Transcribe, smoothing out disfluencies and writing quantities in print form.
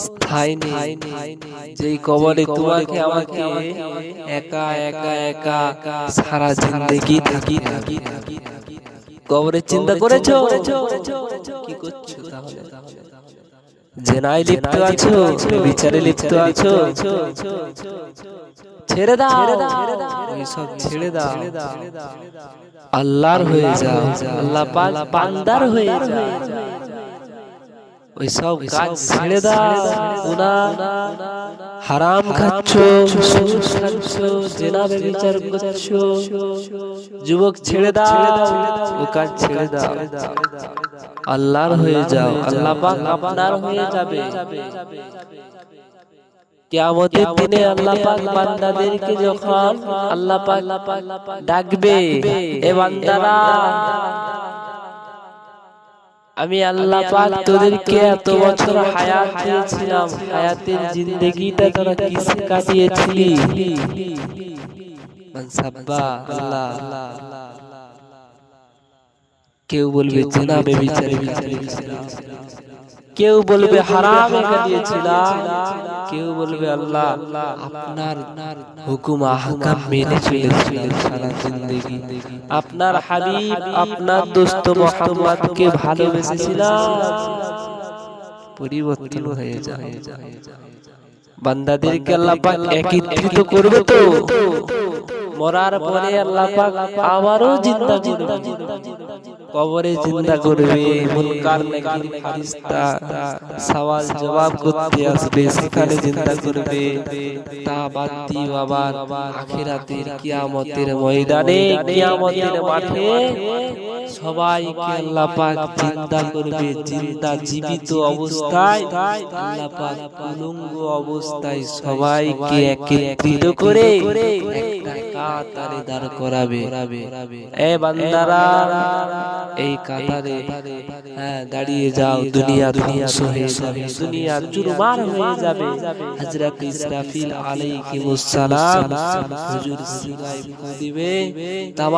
স্থায়ী নেই, যেই কবরে তোমাকে আমাকে একা একা একা সারা জিন্দেগি থাকি। কবরের চিন্তা করেছো? কি করছো তাহলে? জেনায় লিপ্ত আছো, বিচারে লিপ্ত আছো, ছেড়ে দাও, ওইসব ছেড়ে দাও, আল্লাহর হয়ে যাও, আল্লাহ পাক বান্দার হয়ে যাও। ওই সব কাজ ছেড়ে দাও। হারাম খাচ্ছো, সুদ খাচ্ছো, জিনা ব্যভিচার করছো, যুবক ছেড়ে দাও, ও কাজ ছেড়ে দাও, আল্লাহর হয়ে যাও, আল্লাহ পাক আপনার হয়ে যাবে। কিয়ামতের দিনে আল্লাহ পাক বান্দাদেরকে যখন আল্লাহ পাক ডাকবে, এ বান্দারা, আমি আল্লাহ পাক তোদেরকে এত বছর হায়াত দিয়েছিলাম, হায়াতের জিন্দেগিটা তোরা কিসে কাটিয়েছিলি? মানসাব্বা আল্লাহ, কেউ বলবে জিনা ব্যভিচারে কাটিয়েছিলাম, কেউ বলবে হারামে কাটিয়েছিলাম, কেউ বলবে আল্লাহ আপনার হুকুম আহকাম মেনে চলেছিলাম সারা জিন্দেগি, আপনার হাবিব আপনার দোস্ত মুহাম্মদকে ভালোবেসেছিলাম। পরিবর্তন হয়ে যায়। বান্দাদেরকে আল্লাহ পাক একত্রিত করবে তো, মরার পরে আল্লাহ পাক আবারও জিন্দা করবে, কবরে জিন্দা করবে, মুনকার নাকির ফেরেশতা সওয়াল জবাব করতে আসবে, সেখানে জিন্দা করবে। তা বাদ দিয়ে আবার আখিরাতের কিয়ামতের ময়দানে, কিয়ামতের মাঠে সবাইকে আল্লাহ পাক জিন্দা করবে, জিন্দা জীবিত অবস্থায় আল্লাহ পাক উলঙ্গ অবস্থায় সবাইকে একত্রিত করে একটা কাতারে দাঁড় করাবে। এ বান্দারা, এই কাতারে দাঁড়িয়ে যাও, দুনিয়া ধ্বংস হয়ে যাবে, দুনিয়া চুরমার হয়ে যাবে। হযরত ইসরাফিল আলাইহিস সালাম হুজুর সিনায় ফু দিবে।